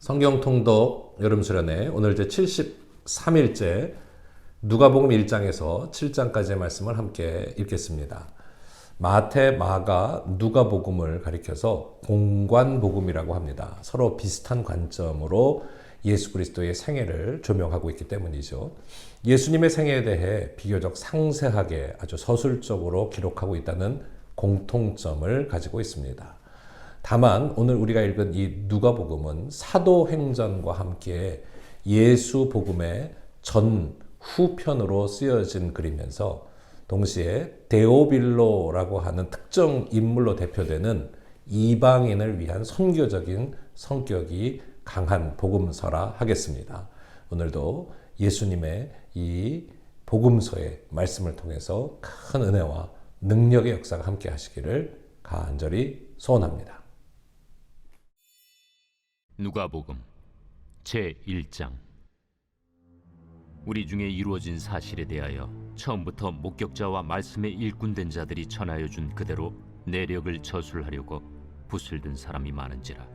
성경 통독 여름 수련회 오늘 이제 73일째 누가복음 1장에서 7장까지의 말씀을 함께 읽겠습니다. 마태, 마가, 누가복음을 가리켜서 공관복음이라고 합니다. 서로 비슷한 관점으로 예수 그리스도의 생애를 조명하고 있기 때문이죠. 예수님의 생애에 대해 비교적 상세하게 아주 서술적으로 기록하고 있다는 공통점을 가지고 있습니다. 다만 오늘 우리가 읽은 이 누가복음은 사도행전과 함께 예수 복음의 전 후편으로 쓰여진 글이면서 동시에 데오빌로라고 하는 특정 인물로 대표되는 이방인을 위한 선교적인 성격이 강한 복음서라 하겠습니다. 오늘도 예수님의 이 복음서의 말씀을 통해서 큰 은혜와 능력의 역사가 함께 하시기를 간절히 소원합니다. 누가복음 제1장. 우리 중에 이루어진 사실에 대하여 처음부터 목격자와 말씀에 일꾼된 자들이 전하여 준 그대로 내력을 저술하려고 붓을 든 사람이 많은지라.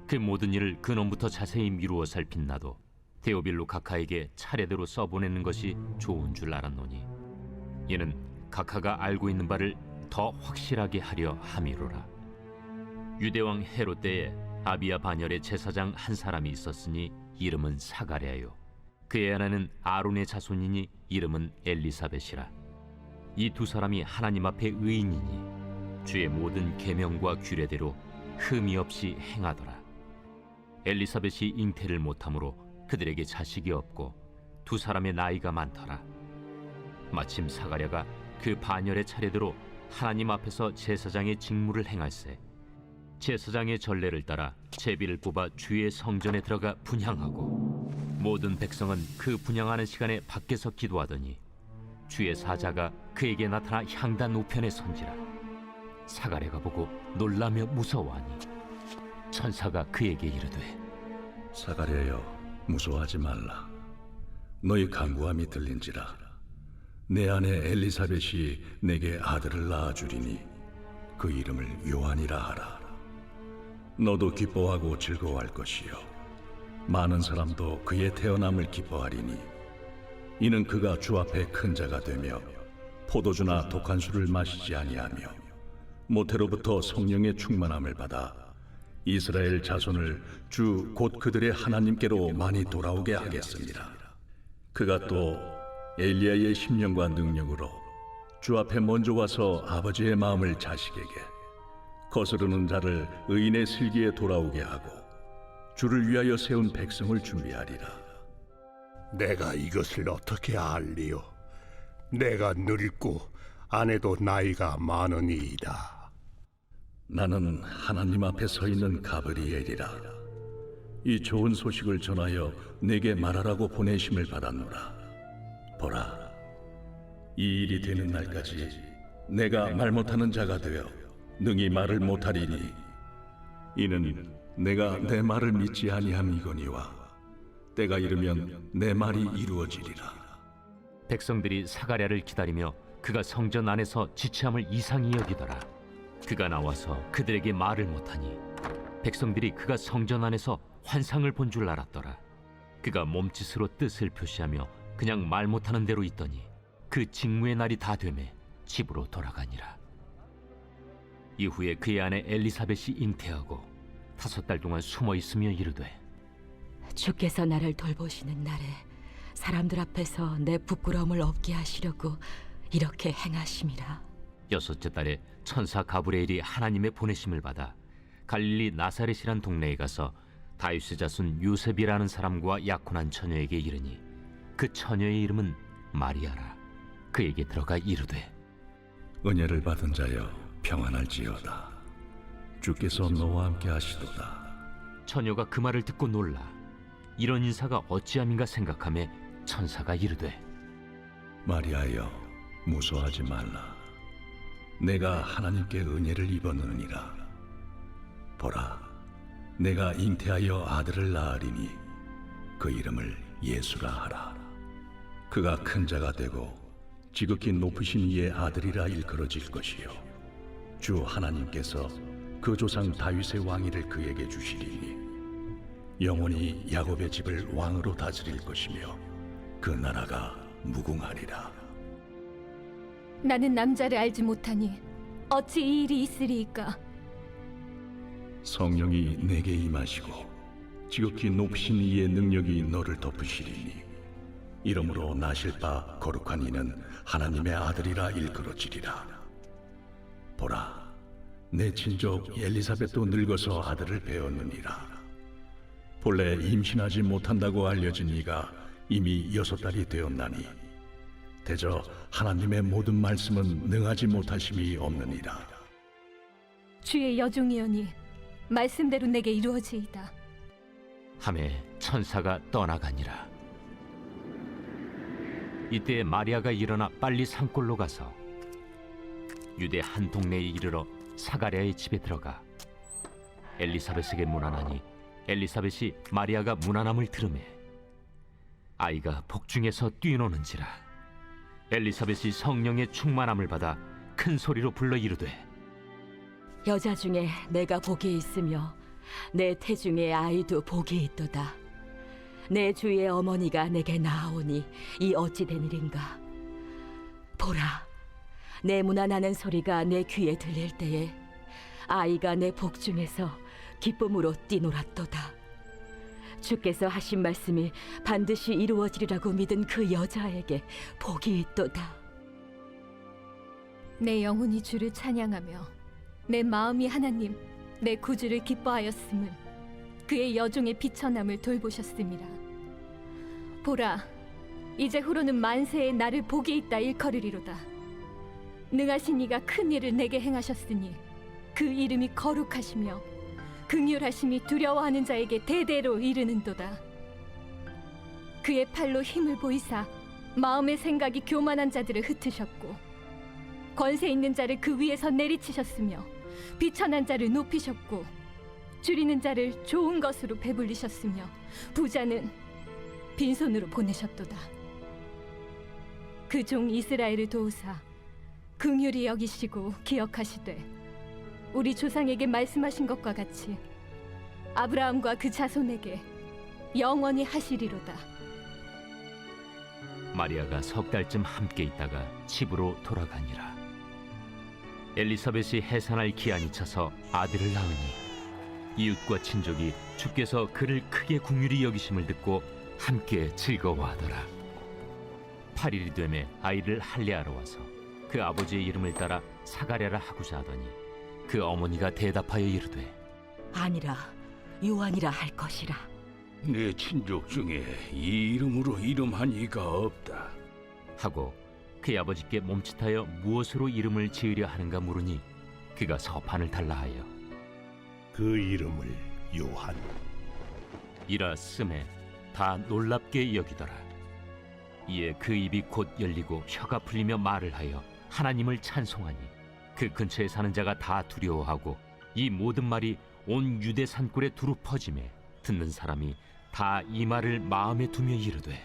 그 모든 일을 근원부터 자세히 미루어 살핀 나도 데오빌로 각하에게 차례대로 써보내는 것이 좋은 줄 알았노니 이는 각하가 알고 있는 바를 더 확실하게 하려 함이로라. 유대왕 헤롯 때에 아비야 반열의 제사장 한 사람이 있었으니 이름은 사가랴요. 그의 아내는 아론의 자손이니 이름은 엘리사벳이라. 이 두 사람이 하나님 앞에 의인이니 주의 모든 계명과 규례대로 흠이 없이 행하더라. 엘리사벳이 잉태를 못하므로 그들에게 자식이 없고 두 사람의 나이가 많더라. 마침 사가랴가 그 반열의 차례대로 하나님 앞에서 제사장의 직무를 행할세 제사장의 전례를 따라 제비를 뽑아 주의 성전에 들어가 분향하고 모든 백성은 그 분향하는 시간에 밖에서 기도하더니 주의 사자가 그에게 나타나 향단 우편에 선지라. 사가랴가 보고 놀라며 무서워하니 천사가 그에게 이르되 사가랴여, 무서워하지 말라. 너희 간구함이 들린지라. 내 아내 엘리사벳이 내게 아들을 낳아주리니 그 이름을 요한이라 하라. 너도 기뻐하고 즐거워할 것이요 많은 사람도 그의 태어남을 기뻐하리니 이는 그가 주 앞에 큰 자가 되며 포도주나 독한 술을 마시지 아니하며 모태로부터 성령의 충만함을 받아 이스라엘 자손을 주 곧 그들의 하나님께로 많이 돌아오게 하겠습니다. 그가 또 엘리야의 심령과 능력으로 주 앞에 먼저 와서 아버지의 마음을 자식에게 거스르는 자를 의인의 슬기에 돌아오게 하고 주를 위하여 세운 백성을 준비하리라. 내가 이것을 어떻게 알리요? 내가 늙고 아내도 나이가 많으니이다. 나는 하나님 앞에 서 있는 가브리엘이라. 이 좋은 소식을 전하여 내게 말하라고 보내심을 받았노라. 보라, 이 일이 되는 날까지 내가 말 못하는 자가 되어 능히 말을 못하리니 이는 내가 내 말을 믿지 아니함이거니와 때가 이르면 내 말이 이루어지리라. 백성들이 사가랴를 기다리며 그가 성전 안에서 지체함을 이상히 여기더라. 그가 나와서 그들에게 말을 못하니 백성들이 그가 성전 안에서 환상을 본 줄 알았더라. 그가 몸짓으로 뜻을 표시하며 그냥 말 못하는 대로 있더니 그 직무의 날이 다 되매 집으로 돌아가니라. 이후에 그의 아내 엘리사벳이 잉태하고 5달 동안 숨어 있으며 이르되 주께서 나를 돌보시는 날에 사람들 앞에서 내 부끄러움을 없게 하시려고 이렇게 행하심이라. 6째 달에 천사 가브리엘이 하나님의 보내심을 받아 갈릴리 나사렛이란 동네에 가서 다윗의 자손 요셉이라는 사람과 약혼한 처녀에게 이르니 그 처녀의 이름은 마리아라. 그에게 들어가 이르되 은혜를 받은 자여, 평안할지어다. 주께서 너와 함께 하시도다. 처녀가 그 말을 듣고 놀라 이런 인사가 어찌함인가 생각하며 천사가 이르되 마리아여, 무서워하지 말라. 내가 하나님께 은혜를 입었느니라. 보라, 내가 잉태하여 아들을 낳으리니 그 이름을 예수라 하라. 그가 큰 자가 되고 지극히 높으신 이의 아들이라 일컬어질 것이요 주 하나님께서 그 조상 다윗의 왕위를 그에게 주시리니 영원히 야곱의 집을 왕으로 다스릴 것이며 그 나라가 무궁하리라. 나는 남자를 알지 못하니 어찌 이 일이 있으리이까? 성령이 내게 임하시고 지극히 높으신 이의 능력이 너를 덮으시리니 이러므로 나실 바 거룩한 이는 하나님의 아들이라 일컬어지리라. 보라, 내 친족 엘리사벳도 늙어서 아들을 배었느니라. 본래 임신하지 못한다고 알려진 이가 이미 6달이 되었나니 대저 하나님의 모든 말씀은 능하지 못하심이 없느니라. 주의 여종이여니 말씀대로 내게 이루어지이다. 하매 천사가 떠나가니라. 이때 마리아가 일어나 빨리 산골로 가서 유대 한 동네에 이르러 사가랴의 집에 들어가 엘리사벳에게 문안하니 엘리사벳이 마리아가 문안함을 들으매 아이가 복중에서 뛰노는지라. 엘리사벳이 성령의 충만함을 받아 큰 소리로 불러 이르되 여자 중에 내가 복이 있으며 내 태중에 아이도 복이 있도다. 내 주의 어머니가 내게 나아오니 이 어찌 된 일인가. 보라, 내 문안하는 소리가 내 귀에 들릴 때에 아이가 내 복중에서 기쁨으로 뛰놀았도다. 주께서 하신 말씀이 반드시 이루어지리라고 믿은 그 여자에게 복이 있도다. 내 영혼이 주를 찬양하며 내 마음이 하나님 내 구주를 기뻐하였음은 그의 여종의 비천함을 돌보셨음이라. 보라, 이제 후로는 만세에 나를 복이 있다 일컬으리로다. 능하신 이가 큰 일을 내게 행하셨으니 그 이름이 거룩하시며 긍휼하심이 두려워하는 자에게 대대로 이르는도다. 그의 팔로 힘을 보이사 마음의 생각이 교만한 자들을 흩으셨고 권세 있는 자를 그 위에서 내리치셨으며 비천한 자를 높이셨고 줄이는 자를 좋은 것으로 배불리셨으며 부자는 빈손으로 보내셨도다. 그 종 이스라엘을 도우사 긍휼히 여기시고 기억하시되 우리 조상에게 말씀하신 것과 같이 아브라함과 그 자손에게 영원히 하시리로다. 마리아가 3달쯤 함께 있다가 집으로 돌아가니라. 엘리사벳이 해산할 기한이 차서 아들을 낳으니 이웃과 친족이 주께서 그를 크게 긍휼히 여기심을 듣고 함께 즐거워하더라. 8일이 되매 아이를 할례하러 와서 그 아버지의 이름을 따라 사가랴라 하고자 하더니 그 어머니가 대답하여 이르되 아니라 요한이라 할 것이라. 내 친족 중에 이 이름으로 이름한 이가 없다. 하고 그의 아버지께 몸짓하여 무엇으로 이름을 지으려 하는가 물으니 그가 서판을 달라 하여 그 이름을 요한. 이라 쓰매 다 놀랍게 여기더라. 이에 그 입이 곧 열리고 혀가 풀리며 말을 하여 하나님을 찬송하니 그 근처에 사는 자가 다 두려워하고 이 모든 말이 온 유대 산골에 두루 퍼지매 듣는 사람이 다 이 말을 마음에 두며 이르되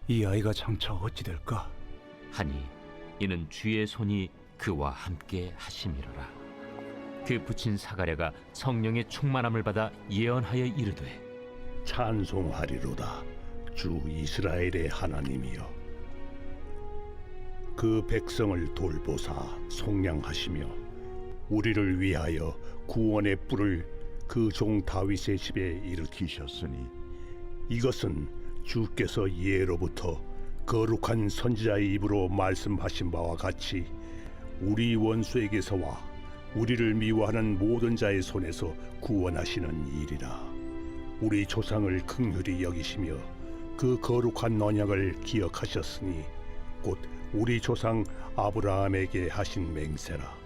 이 아이가 장차 어찌 될까? 하니 이는 주의 손이 그와 함께 하심이로라. 그 부친 사가랴가 성령의 충만함을 받아 예언하여 이르되 찬송하리로다. 주 이스라엘의 하나님이여, 그 백성을 돌보사 속량하시며 우리를 위하여 구원의 뿔을 그 종 다윗의 집에 일으키셨으니 이것은 주께서 예로부터 거룩한 선지자의 입으로 말씀하신 바와 같이 우리 원수에게서와 우리를 미워하는 모든 자의 손에서 구원하시는 일이라. 우리 조상을 긍휼히 여기시며 그 거룩한 언약을 기억하셨으니 곧 우리 조상 아브라함에게 하신 맹세라.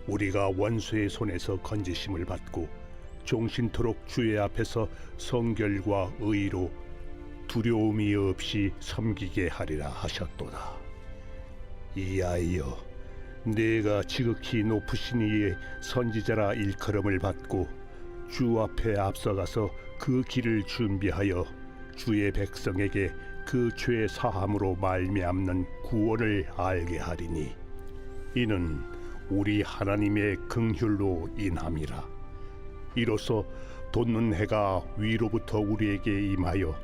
우리가 원수의 손에서 건지심을 받고 종신토록 주의 앞에서 성결과 의로 두려움이 없이 섬기게 하리라 하셨도다. 이아이여, 내가 지극히 높으신 이의 선지자라 일컬음을 받고 주 앞에 앞서가서 그 길을 준비하여 주의 백성에게 그 죄 사함으로 말미암는 구원을 알게 하리니 이는 우리 하나님의 긍휼로 인함이라. 이로써 돋는 해가 위로부터 우리에게 임하여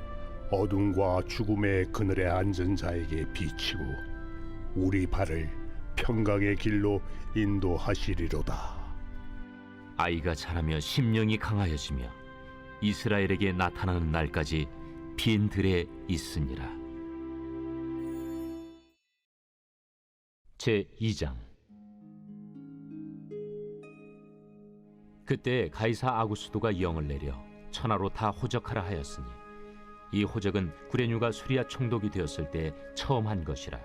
어둠과 죽음의 그늘에 앉은 자에게 비치고 우리 발을 평강의 길로 인도하시리로다. 아이가 자라며 심령이 강하여지며 이스라엘에게 나타나는 날까지 빈 들에 있으니라. 제2장. 그때 가이사 아구스도가 영을 내려 천하로 다 호적하라 하였으니 이 호적은 구레뉴가 수리아 총독이 되었을 때 처음 한 것이라.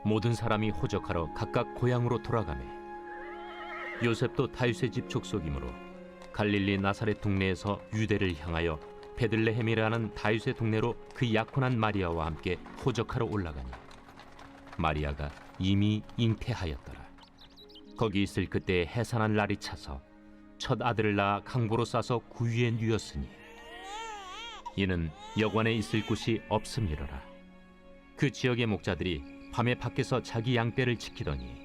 모든 사람이 호적하러 각각 고향으로 돌아가매 요셉도 다윗의 집 족속이므로 갈릴리 나사렛 동네에서 유대를 향하여 베들레헴이라는 다윗의 동네로 그 약혼한 마리아와 함께 호적하러 올라가니 마리아가 이미 잉태하였더라. 거기 있을 그때 해산한 날이 차서 첫 아들을 낳아 강보로 싸서 구유에 누였으니 이는 여관에 있을 곳이 없음이로라. 그 지역의 목자들이 밤에 밖에서 자기 양떼를 지키더니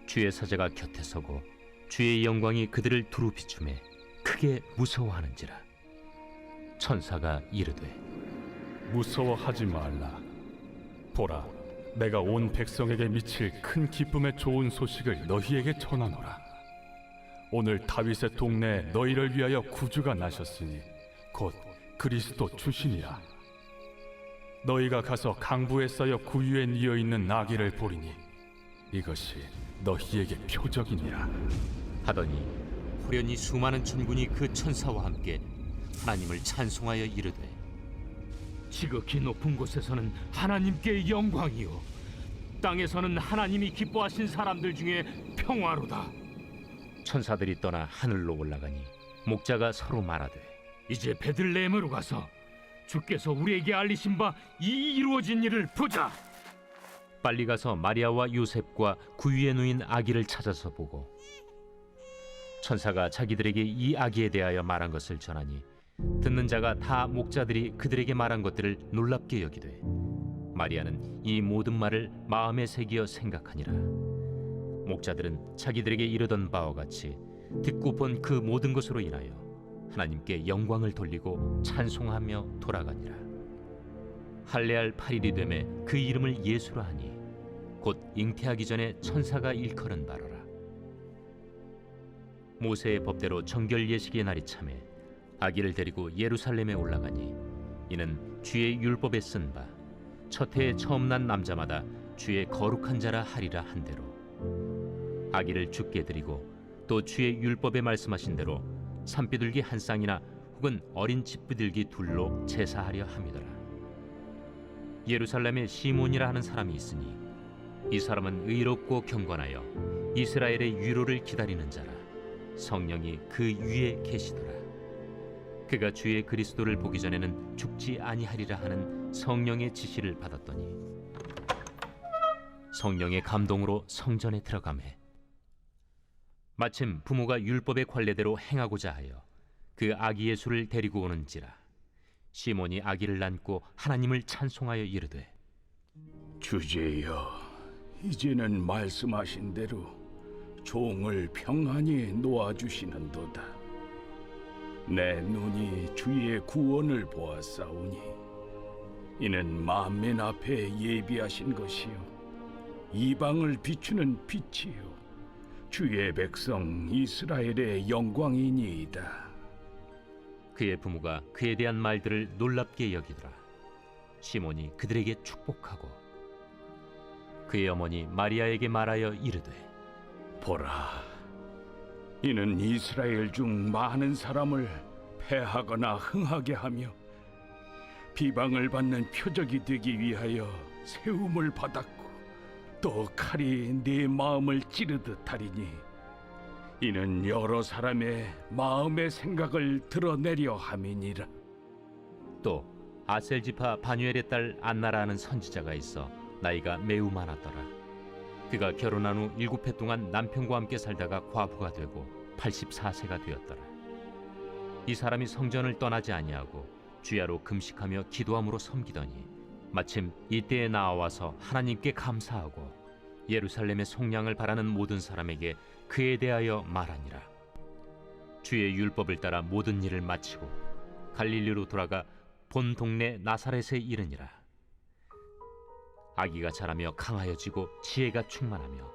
주의 사자가 곁에 서고 주의 영광이 그들을 두루 비추매 크게 무서워하는지라. 천사가 이르되 무서워하지 말라. 보라, 내가 온 백성에게 미칠 큰 기쁨의 좋은 소식을 너희에게 전하노라. 오늘 다윗의 동네에 너희를 위하여 구주가 나셨으니 곧 그리스도 주시니라. 너희가 가서 강부에 쌓여 구유에 뉘어 있는 나귀를 보리니 이것이 너희에게 표적이니라. 하더니 호련히 수많은 천군이 그 천사와 함께 하나님을 찬송하여 이르되 지극히 높은 곳에서는 하나님께 영광이요 땅에서는 하나님이 기뻐하신 사람들 중에 평화로다. 천사들이 떠나 하늘로 올라가니 목자가 서로 말하되 이제 베들레헴으로 가서 주께서 우리에게 알리신 바 이 이루어진 일을 보자. 빨리 가서 마리아와 요셉과 구유에 누인 아기를 찾아서 보고 천사가 자기들에게 이 아기에 대하여 말한 것을 전하니 듣는 자가 다 목자들이 그들에게 말한 것들을 놀랍게 여기되 마리아는 이 모든 말을 마음에 새기어 생각하니라. 목자들은 자기들에게 이르던 바와 같이 듣고 본 그 모든 것으로 인하여 하나님께 영광을 돌리고 찬송하며 돌아가니라. 할례할 8일이 되매 그 이름을 예수라 하니 곧 잉태하기 전에 천사가 일컬은 바로라. 모세의 법대로 정결 예식의 날이 차매 아기를 데리고 예루살렘에 올라가니 이는 주의 율법에 쓴 바 첫 해에 처음 난 남자마다 주의 거룩한 자라 하리라 한 대로 아기를 주께 드리고 또 주의 율법에 말씀하신 대로 산비둘기 한 쌍이나 혹은 어린 집비둘기 둘로 제사하려 함이더라. 예루살렘에 시몬이라 하는 사람이 있으니 이 사람은 의롭고 경건하여 이스라엘의 위로를 기다리는 자라. 성령이 그 위에 계시더라. 그가 주의 그리스도를 보기 전에는 죽지 아니하리라 하는 성령의 지시를 받았더니 성령의 감동으로 성전에 들어가매 마침 부모가 율법의 관례대로 행하고자 하여 그 아기 예수를 데리고 오는지라. 시몬이 아기를 안고 하나님을 찬송하여 이르되 주제여, 이제는 말씀하신 대로 종을 평안히 놓아주시는도다. 내 눈이 주의 구원을 보았사오니 이는 만민 앞에 예비하신 것이요 이방을 비추는 빛이요 주의 백성 이스라엘의 영광이니이다. 그의 부모가 그에 대한 말들을 놀랍게 여기더라. 시몬이 그들에게 축복하고 그의 어머니 마리아에게 말하여 이르되 보라, 이는 이스라엘 중 많은 사람을 패하거나 흥하게 하며 비방을 받는 표적이 되기 위하여 세움을 받았고 또 칼이 네 마음을 찌르듯 하리니 이는 여러 사람의 마음의 생각을 드러내려 함이니라. 또 아셀 지파 바누엘의 딸 안나라 하는 선지자가 있어 나이가 매우 많았더라. 그가 결혼한 후 7해 동안 남편과 함께 살다가 과부가 되고 84세가 되었더라. 이 사람이 성전을 떠나지 아니하고 주야로 금식하며 기도함으로 섬기더니 마침 이때에 나와서 하나님께 감사하고 예루살렘의 속량을 바라는 모든 사람에게 그에 대하여 말하니라. 주의 율법을 따라 모든 일을 마치고 갈릴리로 돌아가 본 동네 나사렛에 이르니라. 아기가 자라며 강하여지고 지혜가 충만하며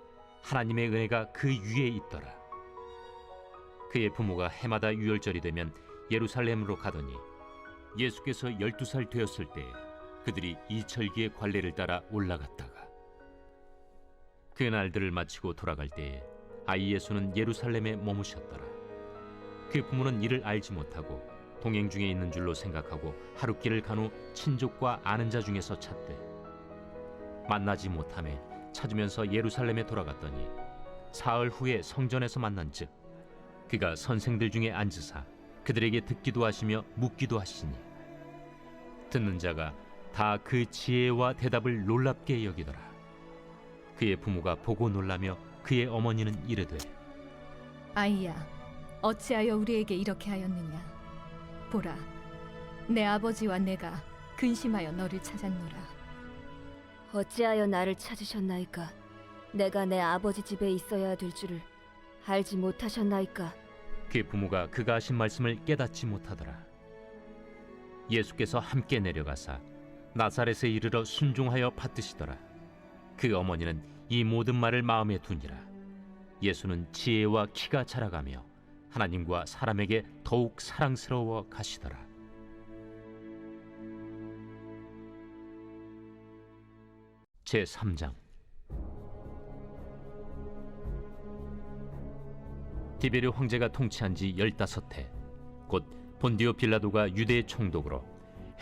하나님의 은혜가 그 위에 있더라. 그의 부모가 해마다 유월절이 되면 예루살렘으로 가더니 예수께서 12살 되었을 때 그들이 이철기의 관례를 따라 올라갔다가 그 날들을 마치고 돌아갈 때에 아이 예수는 예루살렘에 머무셨더라. 그 부모는 이를 알지 못하고 동행 중에 있는 줄로 생각하고 하룻길을 간 후 친족과 아는 자 중에서 찾되 만나지 못하매 찾으면서 예루살렘에 돌아갔더니 사흘 후에 성전에서 만난즉 그가 선생들 중에 앉으사 그들에게 듣기도 하시며 묻기도 하시니 듣는 자가 다 그 지혜와 대답을 놀랍게 여기더라. 그의 부모가 보고 놀라며 그의 어머니는 이르되 아이야, 어찌하여 우리에게 이렇게 하였느냐? 보라, 내 아버지와 내가 근심하여 너를 찾았노라. 어찌하여 나를 찾으셨나이까? 내가 내 아버지 집에 있어야 될 줄을 알지 못하셨나이까? 그의 부모가 그가 하신 말씀을 깨닫지 못하더라. 예수께서 함께 내려가사 나사렛에 이르러 순종하여 받드시더라. 그 어머니는 이 모든 말을 마음에 두니라. 예수는 지혜와 키가 자라가며 하나님과 사람에게 더욱 사랑스러워 가시더라. 제3장. 디베르 황제가 통치한 지 15해 곧 본디오 빌라도가 유대의 총독으로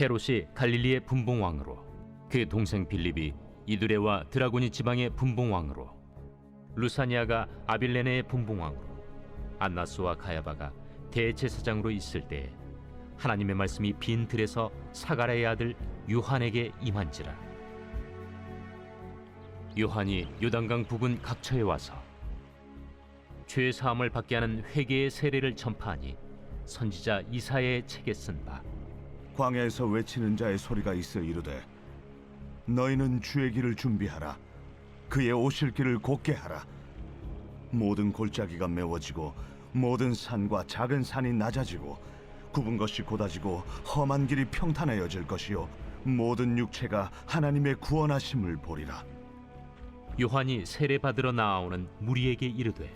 헤롯이 갈릴리의 분봉왕으로 그 동생 빌립이 이두레와 드라고니 지방의 분봉왕으로 루사니아가 아빌레네의 분봉왕으로 안나스와 가야바가 대제사장으로 있을 때에 하나님의 말씀이 빈 들에서 사가랴의 아들 요한에게 임한지라. 요한이 요단강 부근 각처에 와서 죄 사함을 받게 하는 회개의 세례를 전파하니 선지자 이사야의 책에 쓴 바 광야에서 외치는 자의 소리가 있어 이르되 너희는 주의 길을 준비하라. 그의 오실 길을 곧게 하라. 모든 골짜기가 메워지고 모든 산과 작은 산이 낮아지고 굽은 것이 곧아지고 험한 길이 평탄해져질 것이요 모든 육체가 하나님의 구원하심을 보리라. 요한이 세례 받으러 나아오는 무리에게 이르되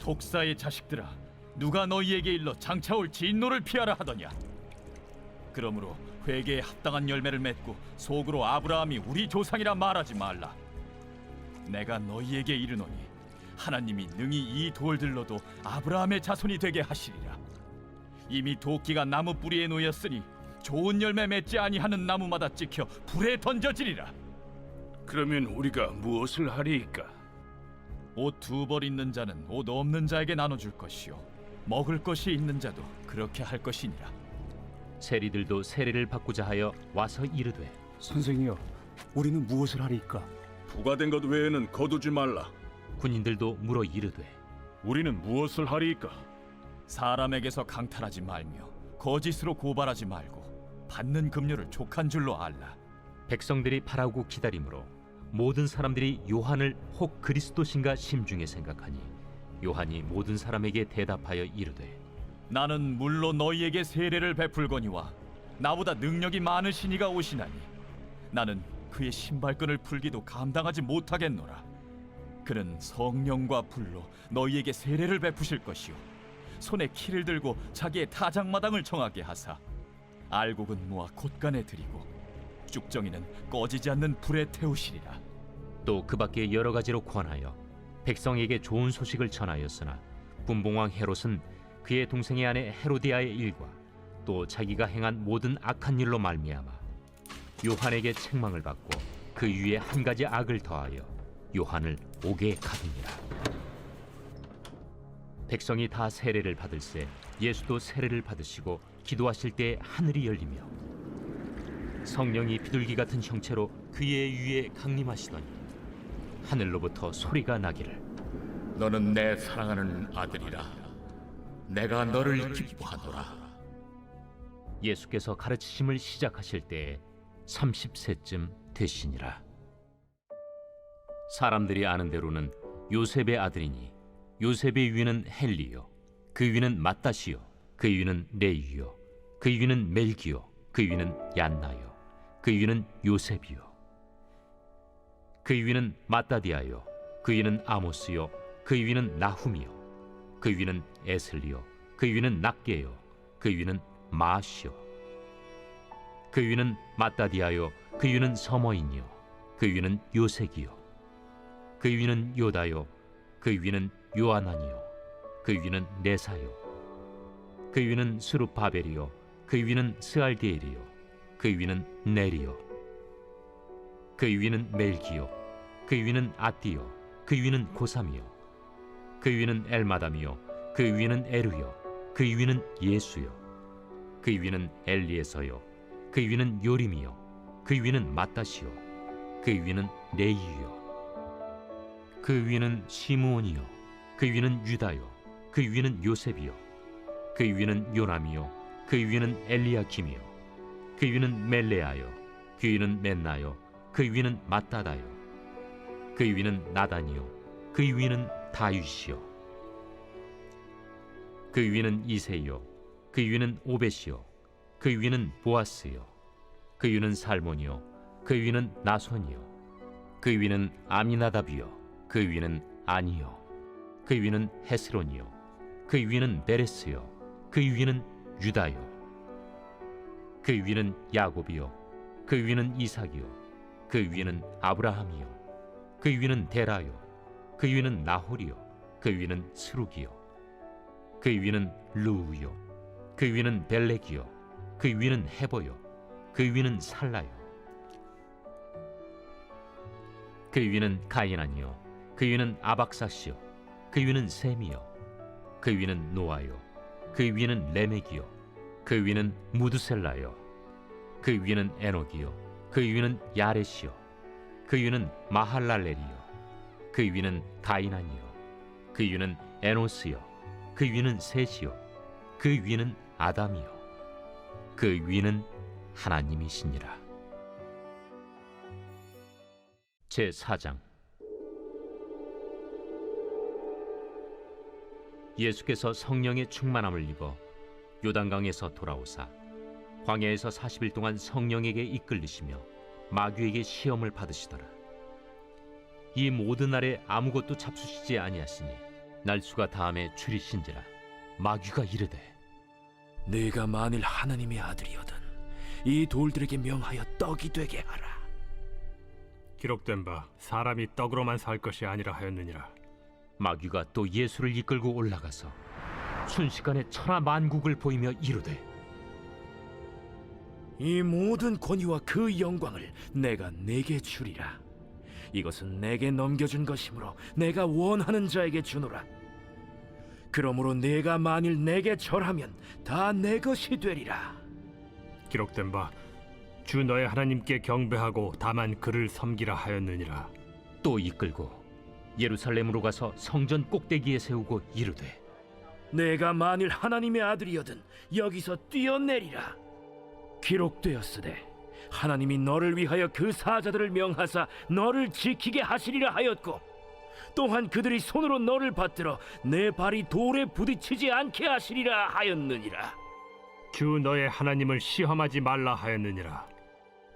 독사의 자식들아, 누가 너희에게 일러 장차 올 진노를 피하라 하더냐? 그러므로 회개에 합당한 열매를 맺고 속으로 아브라함이 우리 조상이라 말하지 말라. 내가 너희에게 이르노니 하나님이 능히 이 돌들로도 아브라함의 자손이 되게 하시리라. 이미 도끼가 나무 뿌리에 놓였으니 좋은 열매 맺지 아니하는 나무마다 찍혀 불에 던져지리라. 그러면 우리가 무엇을 하리이까? 옷 2벌 있는 자는 옷 없는 자에게 나눠줄 것이요 먹을 것이 있는 자도 그렇게 할 것이니라. 세리들도 세례를 받고자 하여 와서 이르되 선생이여, 우리는 무엇을 하리이까? 부과된 것 외에는 거두지 말라. 군인들도 물어 이르되 우리는 무엇을 하리이까? 사람에게서 강탈하지 말며 거짓으로 고발하지 말고 받는 급료를 족한 줄로 알라. 백성들이 바라고 기다림으로 모든 사람들이 요한을 혹 그리스도신가 심중에 생각하니 요한이 모든 사람에게 대답하여 이르되 나는 물로 너희에게 세례를 베풀거니와 나보다 능력이 많으신 이가 오시나니 나는 그의 신발끈을 풀기도 감당하지 못하겠노라. 그는 성령과 불로 너희에게 세례를 베푸실 것이요 손에 키를 들고 자기의 타작마당을 정하게 하사 알곡은 모아 곶간에 들이고 쭉정이는 꺼지지 않는 불에 태우시리라. 또 그 밖에 여러 가지로 권하여 백성에게 좋은 소식을 전하였으나 분봉왕 헤롯은 그의 동생의 아내 헤로디아의 일과 또 자기가 행한 모든 악한 일로 말미암아 요한에게 책망을 받고 그 위에 한 가지 악을 더하여 요한을 옥에 가두니라. 백성이 다 세례를 받을새 예수도 세례를 받으시고 기도하실 때 하늘이 열리며 성령이 비둘기 같은 형체로 그의 위에 강림하시더니 하늘로부터 소리가 나기를 너는 내 사랑하는 아들이라. 내가 너를 기뻐하노라. 예수께서 가르치심을 시작하실 때에 30세쯤 되시니라. 사람들이 아는 대로는 요셉의 아들이니 요셉의 위는 헬리요 그 위는 마따시요 그 위는 레이요 그 위는 멜기요 그 위는 얀나요 그 위는 요셉이요 그 위는 마따디아요 그 위는 아모스요 그 위는 나훔이요 그 위는 에슬리요 그 위는 낫게요 그 위는 마시요 그 위는 마따디아요 그 위는 서머인이요 그 위는 요색이요 그 위는 요다요 그 위는 요아난이요 그 위는 네사요 그 위는 스룹바벨이요 그 위는 스알디엘이요 그 위는 네리요 그 위는 멜기요 그 위는 아띠요 그 위는 고삼이요 그 위는 엘마담이요 그 위는 에루요 그 위는 예수요 그 위는 엘리에서요 그 위는 요림이요 그 위는 마따시요 그 위는 레이요 그 위는 시므온이요 그 위는 유다요 그 위는 요셉이요 그 위는 요람이요 그 위는 엘리야킴이요 그 위는 멜레아요 그 위는 멘나요 그 위는 마따다요 그 위는 나단이요 그 위는 다윗이요 그 위는 이세요 그 위는 오벳이요 그 위는 보아스요 그 위는 살몬이요 그 위는 나손이요 그 위는 아미나답이요 그 위는 아니요 그 위는 헤스론이요 그 위는 베레스요 그 위는 유다요 그 위는 야곱이요 그 위는 이삭이요 그 위는 아브라함이요 그 위는 데라요 그 위는 나홀이요 그 위는 스룩이요 그 위는 루우요 그 위는 벨렉이요 그 위는 헤보요 그 위는 살라요 그 위는 가이난이요 그 위는 아박사시요 그 위는 셈이요 그 위는 노아요 그 위는 레멕이요 그 위는 무드셀라요 그 위는 에녹이요 그 위는 야렛이요 그 위는 마할랄렐이요 그 위는 가이난이요 그 위는 에노스요 그 위는 셋이요 그 위는 아담이요 그 위는 하나님이시니라. 제4장. 예수께서 성령의 충만함을 입어 요단강에서 돌아오사 광야에서 40일 동안 성령에게 이끌리시며 마귀에게 시험을 받으시더라. 이 모든 날에 아무것도 잡수시지 아니하시니 날수가 다함에 줄이신지라. 마귀가 이르되 네가 만일 하나님의 아들이거든 이 돌들에게 명하여 떡이 되게 하라. 기록된 바 사람이 떡으로만 살 것이 아니라 하였느니라. 마귀가 또 예수를 이끌고 올라가서 순식간에 천하 만국을 보이며 이르되 이 모든 권위와 그 영광을 내가 네게 주리라. 이것은 내게 넘겨준 것이므로 내가 원하는 자에게 주노라. 그러므로 네가 만일 내게 절하면 다 내 것이 되리라. 기록된 바 주 너의 하나님께 경배하고 다만 그를 섬기라 하였느니라. 또 이끌고 예루살렘으로 가서 성전 꼭대기에 세우고 이르되 내가 만일 하나님의 아들이거든 여기서 뛰어내리라. 기록되었으되 하나님이 너를 위하여 그 사자들을 명하사 너를 지키게 하시리라 하였고 또한 그들이 손으로 너를 받들어 내 발이 돌에 부딪히지 않게 하시리라 하였느니라. 주 너의 하나님을 시험하지 말라 하였느니라.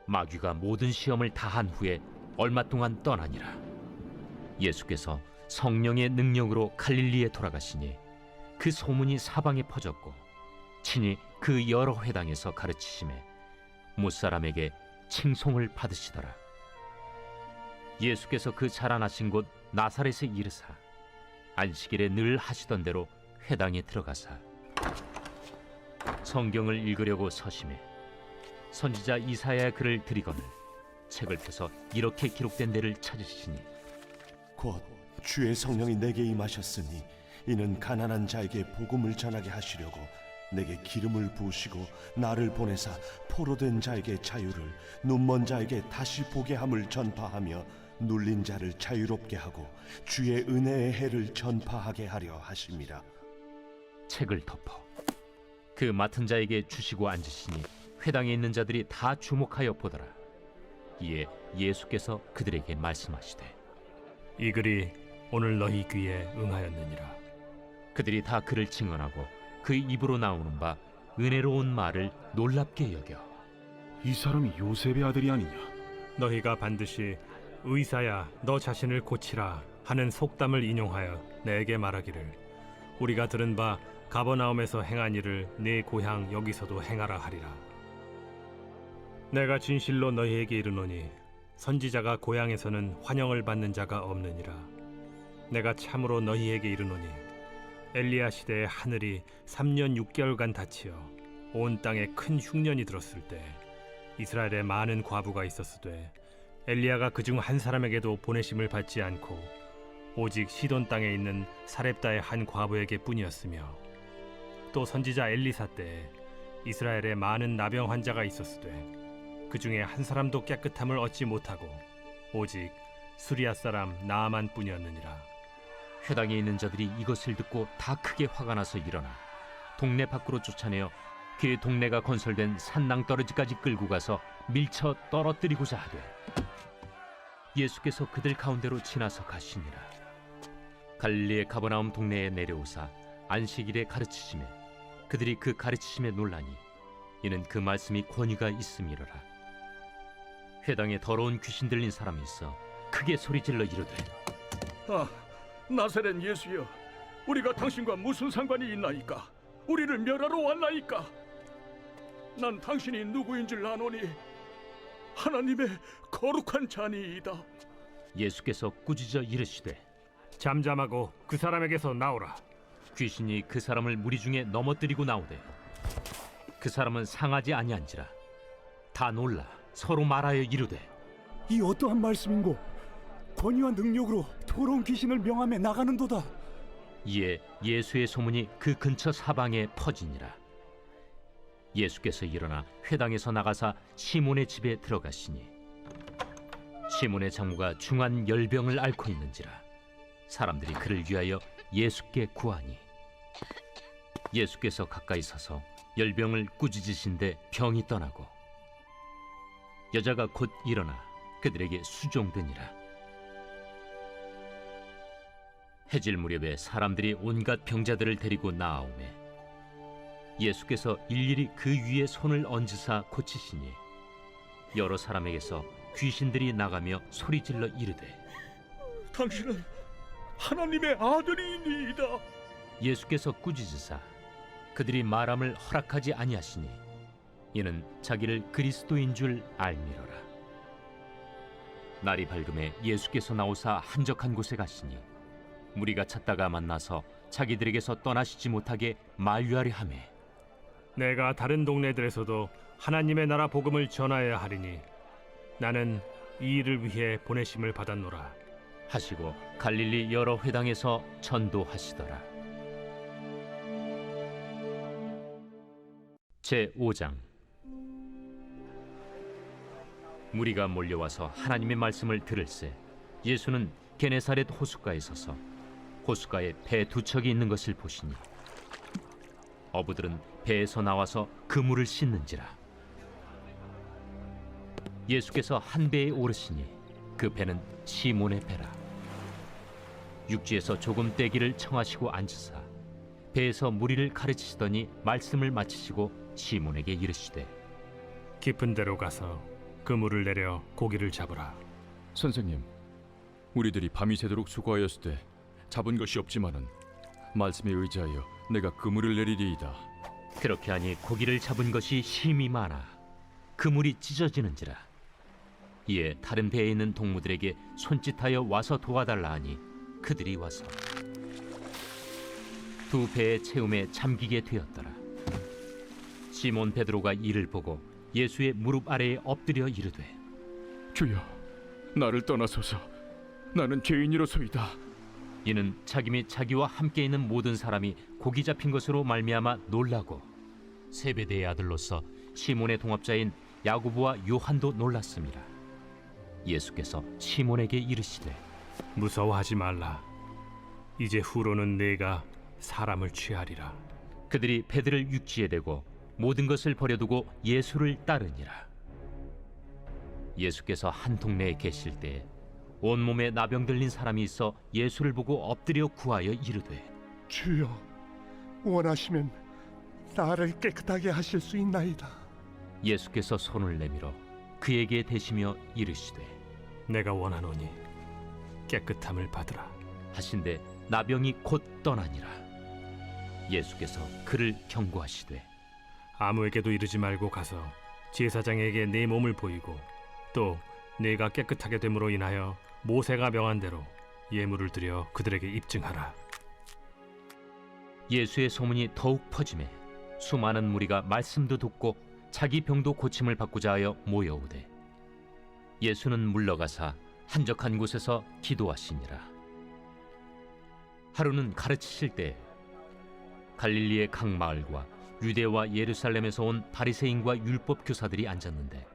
마귀가 모든 시험을 다한 후에 얼마 동안 떠나니라. 예수께서 성령의 능력으로 갈릴리에 돌아가시니 그 소문이 사방에 퍼졌고 친히 그 여러 회당에서 가르치심에 못사람에게 칭송을 받으시더라. 예수께서 그 자라나신 곳 나사렛에 이르사 안식일에 늘 하시던 대로 회당에 들어가사 성경을 읽으려고 서심해 선지자 이사야의 글을 들이거늘 책을 펴서 이렇게 기록된 데를 찾으시니 곧 주의 성령이 내게 임하셨으니 이는 가난한 자에게 복음을 전하게 하시려고 내게 기름을 부으시고 나를 보내사 포로된 자에게 자유를 눈먼 자에게 다시 보게 함을 전파하며 눌린 자를 자유롭게 하고 주의 은혜의 해를 전파하게 하려 하심이라. 책을 덮어 그 맡은 자에게 주시고 앉으시니 회당에 있는 자들이 다 주목하여 보더라. 이에 예수께서 그들에게 말씀하시되 이 글이 오늘 너희 귀에 응하였느니라. 그들이 다 그를 증언하고 그 입으로 나오는 바 은혜로운 말을 놀랍게 여겨 이 사람이 요셉의 아들이 아니냐? 너희가 반드시 의사야 너 자신을 고치라 하는 속담을 인용하여 내게 말하기를 우리가 들은 바 가버나움에서 행한 일을 네 고향 여기서도 행하라 하리라. 내가 진실로 너희에게 이르노니 선지자가 고향에서는 환영을 받는 자가 없느니라. 내가 참으로 너희에게 이르노니 엘리야 시대에 하늘이 3년 6개월간 닫히어 온 땅에 큰 흉년이 들었을 때 이스라엘에 많은 과부가 있었으되 엘리야가 그중 한 사람에게도 보내심을 받지 않고 오직 시돈 땅에 있는 사렙다의 한 과부에게 뿐이었으며 또 선지자 엘리사 때에 이스라엘에 많은 나병 환자가 있었으되 그 중에 한 사람도 깨끗함을 얻지 못하고 오직 수리아 사람 나아만 뿐이었느니라. 회당에 있는 자들이 이것을 듣고 다 크게 화가 나서 일어나 동네 밖으로 쫓아내어 그 동네가 건설된 산 낭떠러지까지 끌고 가서 밀쳐 떨어뜨리고자 하되 예수께서 그들 가운데로 지나서 가시니라. 갈릴리의 가버나움 동네에 내려오사 안식일에 가르치시매 그들이 그 가르치심에 놀라니 이는 그 말씀이 권위가 있음이로라. 회당에 더러운 귀신 들린 사람이 있어 크게 소리질러 이르되 나사렛 예수여, 우리가 당신과 무슨 상관이 있나이까? 우리를 멸하러 왔나이까? 난 당신이 누구인 줄 아노니 하나님의 거룩한 자니이다. 예수께서 꾸짖어 이르시되 잠잠하고 그 사람에게서 나오라. 귀신이 그 사람을 무리 중에 넘어뜨리고 나오되 그 사람은 상하지 아니한지라. 다 놀라 서로 말하여 이르되 이 어떠한 말씀인고 권위와 능력으로 더러운 귀신을 명함에 나가는도다. 이에 예수의 소문이 그 근처 사방에 퍼지니라. 예수께서 일어나 회당에서 나가사 시몬의 집에 들어가시니 시몬의 장모가 중한 열병을 앓고 있는지라. 사람들이 그를 위하여 예수께 구하니 예수께서 가까이 서서 열병을 꾸짖으신데 병이 떠나고 여자가 곧 일어나 그들에게 수종되니라. 해질 무렵에 사람들이 온갖 병자들을 데리고 나아오매 예수께서 일일이 그 위에 손을 얹으사 고치시니 여러 사람에게서 귀신들이 나가며 소리질러 이르되 당신은 하나님의 아들이니이다. 예수께서 꾸짖으사 그들이 말함을 허락하지 아니하시니 이는 자기를 그리스도인 줄 알미로라. 날이 밝음에 예수께서 나오사 한적한 곳에 가시니 무리가 찾다가 만나서 자기들에게서 떠나시지 못하게 만류하려 하매 내가 다른 동네들에서도 하나님의 나라 복음을 전하여야 하리니 나는 이 일을 위해 보내심을 받았노라 하시고 갈릴리 여러 회당에서 전도하시더라. 제5장 무리가 몰려와서 하나님의 말씀을 들을새 예수는 게네사렛 호숫가에 서서 호숫가에 배 두 척이 있는 것을 보시니 어부들은 배에서 나와서 그물을 씻는지라. 예수께서 한 배에 오르시니 그 배는 시몬의 배라. 육지에서 조금 떼기를 청하시고 앉으사 배에서 무리를 가르치시더니 말씀을 마치시고 시몬에게 이르시되 깊은 데로 가서 그물을 내려 고기를 잡으라. 선생님, 우리들이 밤이 새도록 수고하였을 때 잡은 것이 없지만은 말씀에 의지하여 내가 그물을 내리리이다. 그렇게 하니 고기를 잡은 것이 힘이 많아 그물이 찢어지는지라. 이에 다른 배에 있는 동무들에게 손짓하여 와서 도와달라 하니 그들이 와서 두 배의 채움에 잠기게 되었더라. 시몬 베드로가 이를 보고 예수의 무릎 아래에 엎드려 이르되 주여, 나를 떠나소서. 나는 죄인이로소이다. 이는 자기 및 자기와 함께 있는 모든 사람이 고기 잡힌 것으로 말미암아 놀라고 세베대의 아들로서 시몬의 동업자인 야고보와 요한도 놀랐습니다. 예수께서 시몬에게 이르시되 무서워하지 말라. 이제 후로는 내가 사람을 취하리라. 그들이 배들을 육지에 대고 모든 것을 버려두고 예수를 따르니라. 예수께서 한 동네에 계실 때 온몸에 나병 들린 사람이 있어 예수를 보고 엎드려 구하여 이르되 주여, 원하시면 나를 깨끗하게 하실 수 있나이다. 예수께서 손을 내밀어 그에게 대시며 이르시되 내가 원하노니 깨끗함을 받으라 하신데 나병이 곧 떠나니라. 예수께서 그를 경고하시되 아무에게도 이르지 말고 가서 제사장에게 네 몸을 보이고 또 네가 깨끗하게 됨으로 인하여 모세가 명한 대로 예물을 드려 그들에게 입증하라. 예수의 소문이 더욱 퍼지매 수많은 무리가 말씀도 듣고 자기 병도 고침을 받고자 하여 모여오되 예수는 물러가사 한적한 곳에서 기도하시니라. 하루는 가르치실 때 갈릴리의 각 마을과 유대와 예루살렘에서 온 바리새인과 율법 교사들이 앉았는데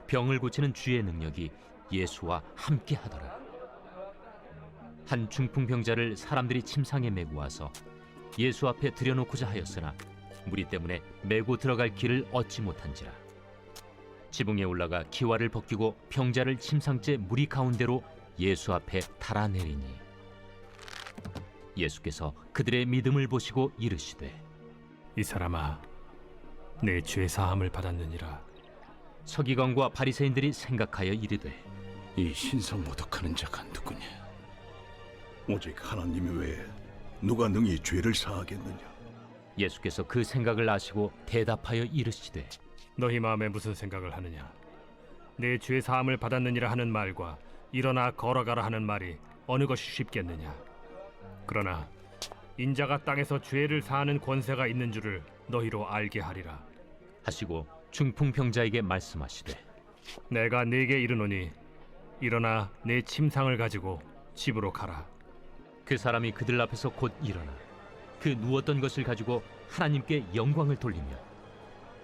병을 고치는 주의 능력이 예수와 함께 하더라. 한 중풍병자를 사람들이 침상에 메고 와서 예수 앞에 들여놓고자 하였으나 무리 때문에 메고 들어갈 길을 얻지 못한지라. 지붕에 올라가 기와를 벗기고 병자를 침상째 무리 가운데로 예수 앞에 달아내리니 예수께서 그들의 믿음을 보시고 이르시되 이 사람아 내 죄 사함을 받았느니라. 서기관과 바리새인들이 생각하여 이르되 이 신성모독하는 자가 누구냐? 오직 하나님 외에 누가 능히 죄를 사하겠느냐? 예수께서 그 생각을 아시고 대답하여 이르시되 너희 마음에 무슨 생각을 하느냐? 내 죄 사함을 받았느니라 하는 말과 일어나 걸어가라 하는 말이 어느 것이 쉽겠느냐? 그러나 인자가 땅에서 죄를 사하는 권세가 있는 줄을 너희로 알게 하리라 하시고 중풍병자에게 말씀하시되 내가 네게 이르노니 일어나 내 침상을 가지고 집으로 가라. 그 사람이 그들 앞에서 곧 일어나 그 누웠던 것을 가지고 하나님께 영광을 돌리며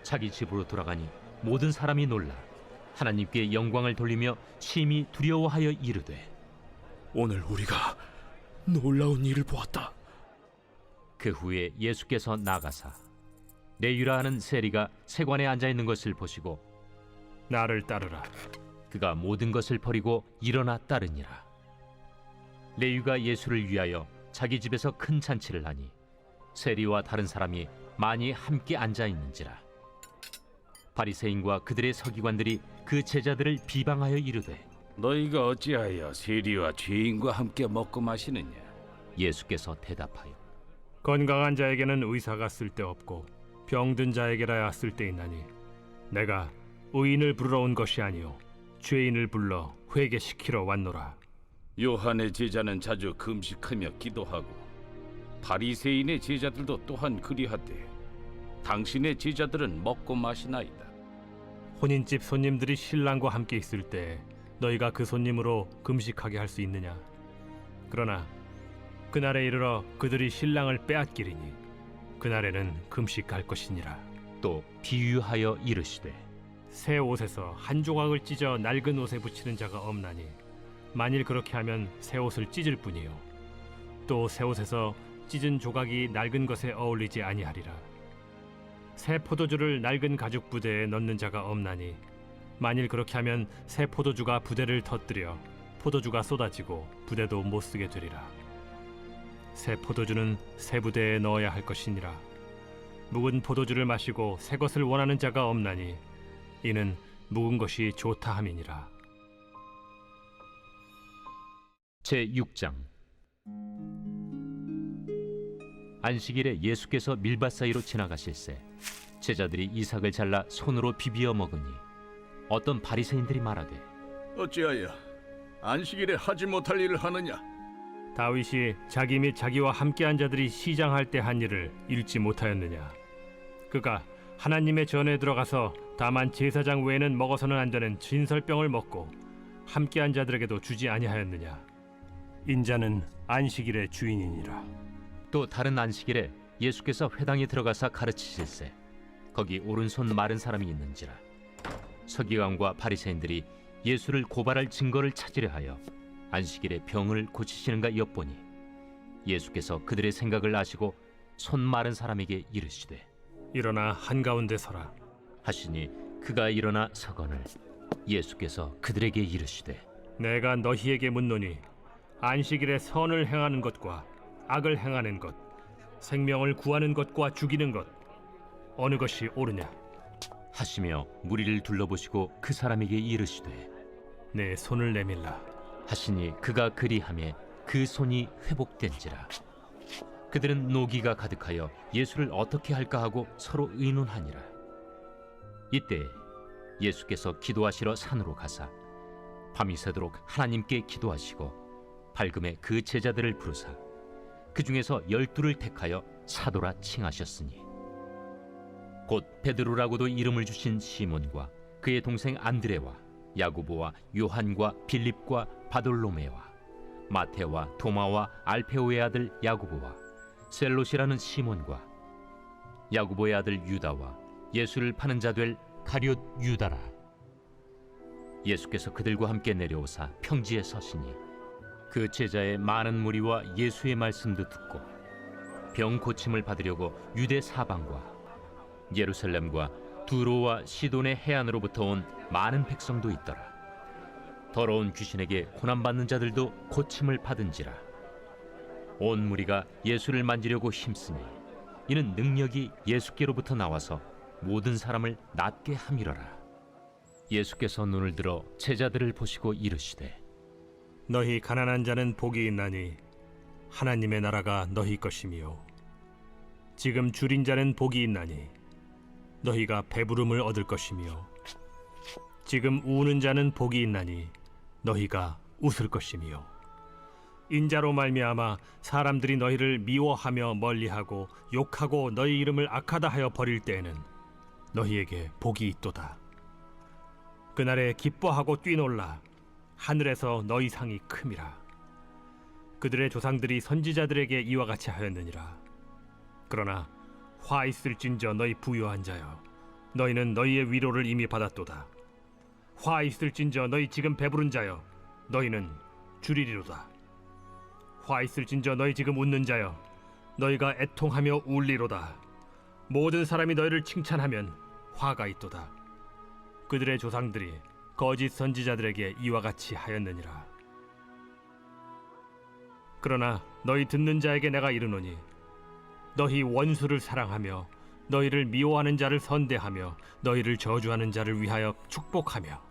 자기 집으로 돌아가니 모든 사람이 놀라 하나님께 영광을 돌리며 심히 두려워하여 이르되 오늘 우리가 놀라운 일을 보았다. 그 후에 예수께서 나가사 레위라 하는 세리가 세관에 앉아 있는 것을 보시고 나를 따르라. 그가 모든 것을 버리고 일어나 따르니라. 레위가 예수를 위하여 자기 집에서 큰 잔치를 하니 세리와 다른 사람이 많이 함께 앉아 있는지라. 바리새인과 그들의 서기관들이 그 제자들을 비방하여 이르되 너희가 어찌하여 세리와 죄인과 함께 먹고 마시느냐? 예수께서 대답하여 건강한 자에게는 의사가 쓸데없고 병든 자에게라야 쓸데있나니 내가 의인을 부르러 온 것이 아니요 죄인을 불러 회개시키러 왔노라. 요한의 제자는 자주 금식하며 기도하고 바리새인의 제자들도 또한 그리하되 당신의 제자들은 먹고 마시나이다. 혼인집 손님들이 신랑과 함께 있을 때 너희가 그 손님으로 금식하게 할 수 있느냐? 그러나 그날에 이르러 그들이 신랑을 빼앗기리니 그날에는 금식할 것이니라. 또 비유하여 이르시되 새 옷에서 한 조각을 찢어 낡은 옷에 붙이는 자가 없나니 만일 그렇게 하면 새 옷을 찢을 뿐이요 또 새 옷에서 찢은 조각이 낡은 것에 어울리지 아니하리라. 새 포도주를 낡은 가죽 부대에 넣는 자가 없나니 만일 그렇게 하면 새 포도주가 부대를 터뜨려 포도주가 쏟아지고 부대도 못 쓰게 되리라. 새 포도주는 새 부대에 넣어야 할 것이니라. 묵은 포도주를 마시고 새 것을 원하는 자가 없나니 이는 묵은 것이 좋다 함이니라. 제6장 안식일에 예수께서 밀밭 사이로 지나가실새 제자들이 이삭을 잘라 손으로 비비어 먹으니 어떤 바리새인들이 말하되 어찌하여 안식일에 하지 못할 일을 하느냐? 다윗이 자기 및 자기와 함께한 자들이 시장할 때 한 일을 읽지 못하였느냐? 그가 하나님의 전에 들어가서 다만 제사장 외에는 먹어서는 안 되는 진설병을 먹고 함께한 자들에게도 주지 아니하였느냐? 인자는 안식일의 주인이니라. 또 다른 안식일에 예수께서 회당에 들어가사 가르치실새 거기 오른손 마른 사람이 있는지라. 서기관과 바리새인들이 예수를 고발할 증거를 찾으려 하여 안식일에 병을 고치시는가 엿보니 예수께서 그들의 생각을 아시고 손 마른 사람에게 이르시되 일어나 한가운데 서라 하시니 그가 일어나 서거늘 예수께서 그들에게 이르시되 내가 너희에게 묻노니 안식일에 선을 행하는 것과 악을 행하는 것 생명을 구하는 것과 죽이는 것 어느 것이 옳으냐 하시며 무리를 둘러보시고 그 사람에게 이르시되 내 손을 내밀라 하시니 그가 그리하매 그 손이 회복된지라. 그들은 노기가 가득하여 예수를 어떻게 할까 하고 서로 의논하니라. 이때 예수께서 기도하시러 산으로 가사 밤이 새도록 하나님께 기도하시고 밝음에 그 제자들을 부르사 그 중에서 12를 택하여 사도라 칭하셨으니 곧 베드로라고도 이름을 주신 시몬과 그의 동생 안드레와 야고보와 요한과 빌립과 바돌로메와 마테와 도마와 알페오의 아들 야고보와 셀롯이라는 시몬과 야고보의 아들 유다와 예수를 파는 자 될 가룟 유다라. 예수께서 그들과 함께 내려오사 평지에 서시니 그 제자의 많은 무리와 예수의 말씀도 듣고 병 고침을 받으려고 유대 사방과 예루살렘과 두로와 시돈의 해안으로부터 온 많은 백성도 있더라. 더러운 귀신에게 고난받는 자들도 고침을 받은지라. 온 무리가 예수를 만지려고 힘쓰니 이는 능력이 예수께로부터 나와서 모든 사람을 낫게 함이러라. 예수께서 눈을 들어 제자들을 보시고 이르시되 너희 가난한 자는 복이 있나니 하나님의 나라가 너희 것이며 지금 줄인 자는 복이 있나니 너희가 배부름을 얻을 것이며 지금 우는 자는 복이 있나니 너희가 웃을 것이며 인자로 말미암아 사람들이 너희를 미워하며 멀리하고 욕하고 너희 이름을 악하다 하여 버릴 때에는 너희에게 복이 있도다. 그날에 기뻐하고 뛰놀라 하늘에서 너희 상이 큼이라. 그들의 조상들이 선지자들에게 이와 같이 하였느니라. 그러나 화 있을진저 너희 부유한 자여 너희는 너희의 위로를 이미 받았도다. 화 있을진저 너희 지금 배부른 자여 너희는 줄이리로다. 화 있을진저 너희 지금 웃는 자여 너희가 애통하며 울리로다. 모든 사람이 너희를 칭찬하면 화가 있도다. 그들의 조상들이 거짓 선지자들에게 이와 같이 하였느니라. 그러나 너희 듣는 자에게 내가 이르노니 너희 원수를 사랑하며 너희를 미워하는 자를 선대하며 너희를 저주하는 자를 위하여 축복하며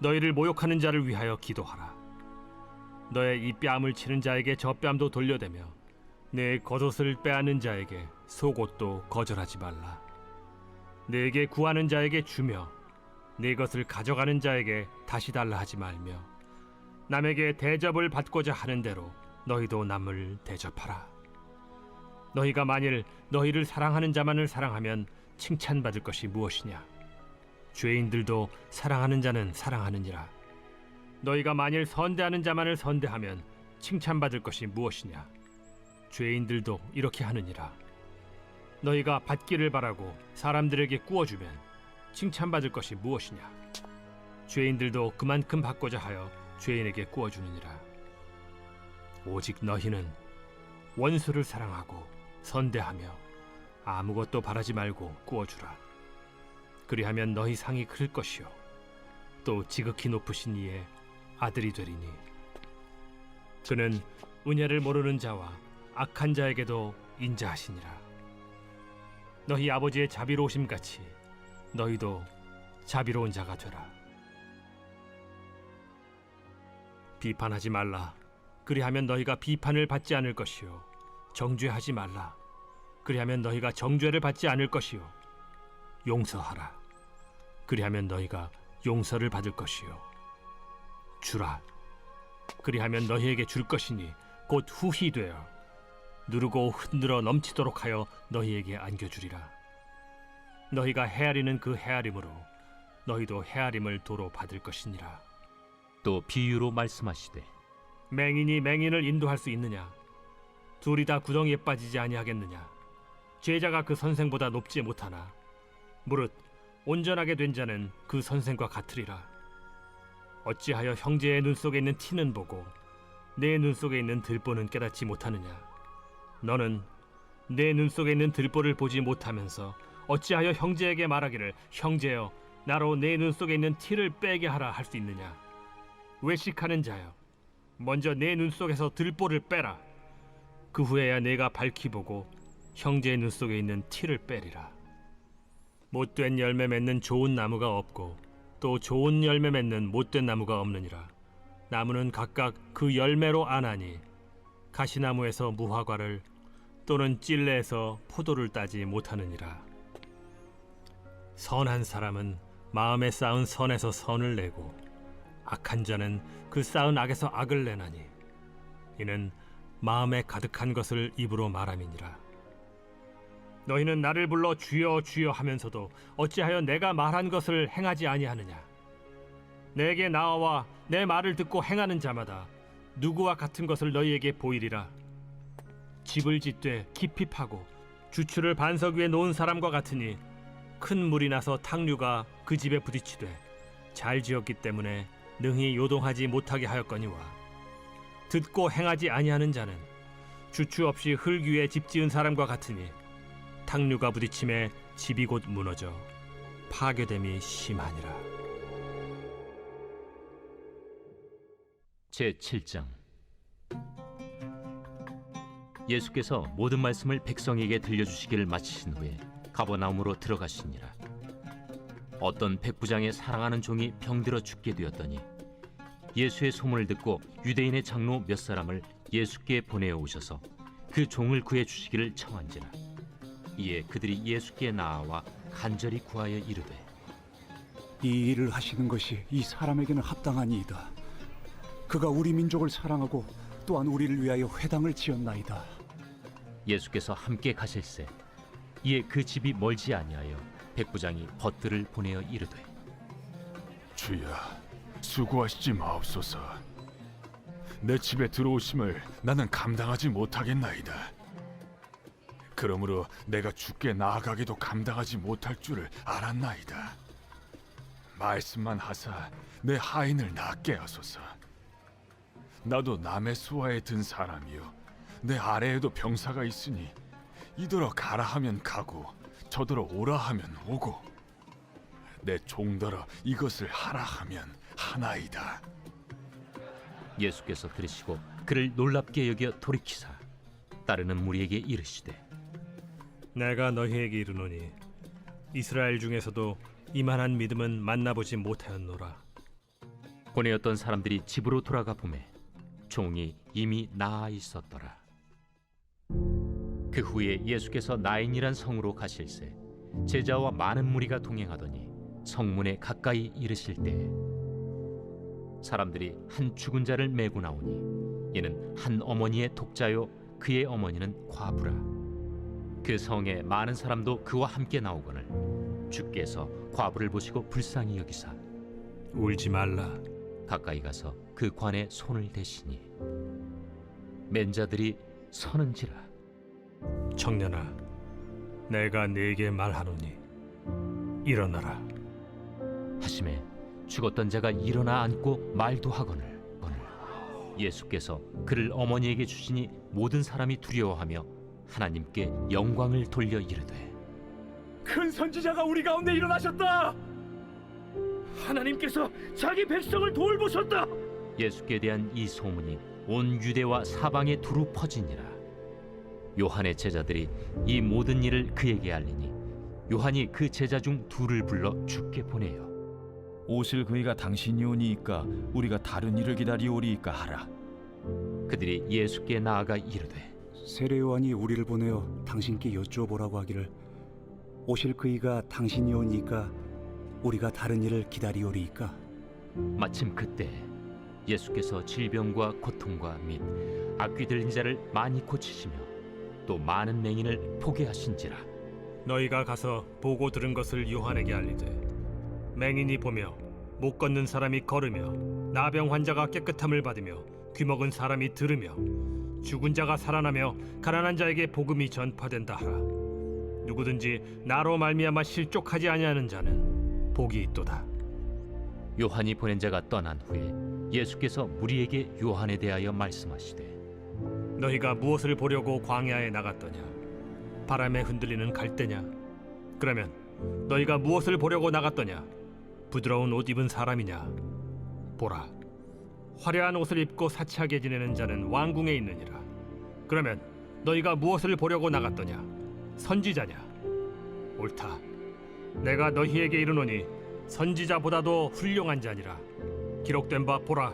너희를 모욕하는 자를 위하여 기도하라. 너의 이 뺨을 치는 자에게 저 뺨도 돌려대며 내 겉옷을 빼앗는 자에게 속옷도 거절하지 말라. 내게 구하는 자에게 주며 내 것을 가져가는 자에게 다시 달라 하지 말며 남에게 대접을 받고자 하는 대로 너희도 남을 대접하라. 너희가 만일 너희를 사랑하는 자만을 사랑하면 칭찬받을 것이 무엇이냐? 죄인들도 사랑하는 자는 사랑하느니라. 너희가 만일 선대하는 자만을 선대하면 칭찬받을 것이 무엇이냐? 죄인들도 이렇게 하느니라. 너희가 받기를 바라고 사람들에게 구워주면 칭찬받을 것이 무엇이냐? 죄인들도 그만큼 받고자 하여 죄인에게 구워주느니라. 오직 너희는 원수를 사랑하고 선대하며 아무것도 바라지 말고 구워주라. 그리하면 너희 상이 클 것이요 또 지극히 높으신 이의 아들이 되리니 그는 은혜를 모르는 자와 악한 자에게도 인자하시니라. 너희 아버지의 자비로우심 같이 너희도 자비로운 자가 되라. 비판하지 말라. 그리하면 너희가 비판을 받지 않을 것이요 정죄하지 말라. 그리하면 너희가 정죄를 받지 않을 것이요 용서하라. 그리하면 너희가 용서를 받을 것이요 주라. 그리하면 너희에게 줄 것이니 곧 후히 되어 누르고 흔들어 넘치도록 하여 너희에게 안겨주리라. 너희가 헤아리는 그 헤아림으로 너희도 헤아림을 도로 받을 것이니라. 또 비유로 말씀하시되 맹인이 맹인을 인도할 수 있느냐? 둘이 다 구덩이에 빠지지 아니하겠느냐? 제자가 그 선생보다 높지 못하나 무릇 온전하게 된 자는 그 선생과 같으리라. 어찌하여 형제의 눈 속에 있는 티는 보고 내 눈 속에 있는 들보는 깨닫지 못하느냐? 너는 내 눈 속에 있는 들보를 보지 못하면서 어찌하여 형제에게 말하기를 형제여 나로 내 눈 속에 있는 티를 빼게 하라 할 수 있느냐? 외식하는 자여 먼저 내 눈 속에서 들보를 빼라. 그 후에야 내가 밝히 보고 형제의 눈 속에 있는 티를 빼리라. 못된 열매 맺는 좋은 나무가 없고 또 좋은 열매 맺는 못된 나무가 없느니라. 나무는 각각 그 열매로 아나니 가시나무에서 무화과를 또는 찔레에서 포도를 따지 못하느니라. 선한 사람은 마음에 쌓은 선에서 선을 내고 악한 자는 그 쌓은 악에서 악을 내나니 이는 마음에 가득한 것을 입으로 말함이니라. 너희는 나를 불러 주여 주여 하면서도 어찌하여 내가 말한 것을 행하지 아니하느냐? 내게 나와 내 말을 듣고 행하는 자마다 누구와 같은 것을 너희에게 보이리라. 집을 짓되 깊이 파고 주추를 반석 위에 놓은 사람과 같으니 큰 물이 나서 탕류가 그 집에 부딪히되 잘 지었기 때문에 능히 요동하지 못하게 하였거니와 듣고 행하지 아니하는 자는 주추 없이 흙 위에 집 지은 사람과 같으니 탕류가 부딪힘에 집이 곧 무너져 파괴됨이 심하니라. 제7장. 예수께서 모든 말씀을 백성에게 들려주시기를 마치신 후에 가버나움으로 들어가시니라. 어떤 백부장의 사랑하는 종이 병들어 죽게 되었더니 예수의 소문을 듣고 유대인의 장로 몇 사람을 예수께 보내어 오셔서 그 종을 구해 주시기를 청한지라. 이에 그들이 예수께 나아와 간절히 구하여 이르되 이 일을 하시는 것이 이 사람에게는 합당하니이다. 그가 우리 민족을 사랑하고 또한 우리를 위하여 회당을 지었나이다. 예수께서 함께 가실새 이에 그 집이 멀지 아니하여 백부장이 벗들을 보내어 이르되 주여, 수고하시지 마옵소서. 내 집에 들어오심을 나는 감당하지 못하겠나이다. 그러므로 내가 주께 나아가기도 감당하지 못할 줄을 알았나이다. 말씀만 하사 내 하인을 낫게 하소서. 나도 남의 수하에 든 사람이요 내 아래에도 병사가 있으니 이더러 가라 하면 가고 저더러 오라 하면 오고 내 종더러 이것을 하라 하면 하나이다. 예수께서 들으시고 그를 놀랍게 여겨 돌이키사 따르는 무리에게 이르시되 내가 너희에게 이르노니 이스라엘 중에서도 이만한 믿음은 만나보지 못하였노라. 보내었던 사람들이 집으로 돌아가 보매 종이 이미 나아 있었더라. 그 후에 예수께서 나인이란 성으로 가실새 제자와 많은 무리가 동행하더니 성문에 가까이 이르실 때 사람들이 한 죽은 자를 메고 나오니 이는 한 어머니의 독자요 그의 어머니는 과부라. 그 성에 많은 사람도 그와 함께 나오거늘 주께서 과부를 보시고 불쌍히 여기사 울지 말라. 가까이 가서 그 관에 손을 대시니 맨 자들이 서는지라. 청년아, 내가 네게 말하노니 일어나라 하심에 죽었던 자가 일어나 앉고 말도 하거늘 예수께서 그를 어머니에게 주시니 모든 사람이 두려워하며 하나님께 영광을 돌려 이르되 큰 선지자가 우리 가운데 일어나셨다. 하나님께서 자기 백성을 돌보셨다. 예수께 대한 이 소문이 온 유대와 사방에 두루 퍼지니라. 요한의 제자들이 이 모든 일을 그에게 알리니 요한이 그 제자 중 둘을 불러 주께 보내요. 오실 그이가 당신이 오니이까 우리가 다른 일을 기다리오리이까 하라. 그들이 예수께 나아가 이르되 세례 요한이 우리를 보내어 당신께 여쭈어보라고 하기를 오실 그이가 당신이 오니까 우리가 다른 일을 기다리오리이까. 마침 그때 예수께서 질병과 고통과 및 악귀 들린 자를 많이 고치시며 또 많은 맹인을 포게 하신지라. 너희가 가서 보고 들은 것을 요한에게 알리되 맹인이 보며 못 걷는 사람이 걸으며 나병 환자가 깨끗함을 받으며 귀먹은 사람이 들으며 죽은 자가 살아나며 가난한 자에게 복음이 전파된다 하라. 누구든지 나로 말미암아 실족하지 아니하는 자는 복이 있도다. 요한이 보낸 자가 떠난 후에 예수께서 무리에게 요한에 대하여 말씀하시되 너희가 무엇을 보려고 광야에 나갔더냐? 바람에 흔들리는 갈대냐? 그러면 너희가 무엇을 보려고 나갔더냐? 부드러운 옷 입은 사람이냐? 보라, 화려한 옷을 입고 사치하게 지내는 자는 왕궁에 있느니라. 그러면 너희가 무엇을 보려고 나갔더냐? 선지자냐? 옳다. 내가 너희에게 이르노니 선지자보다도 훌륭한 자니라. 기록된 바 보라,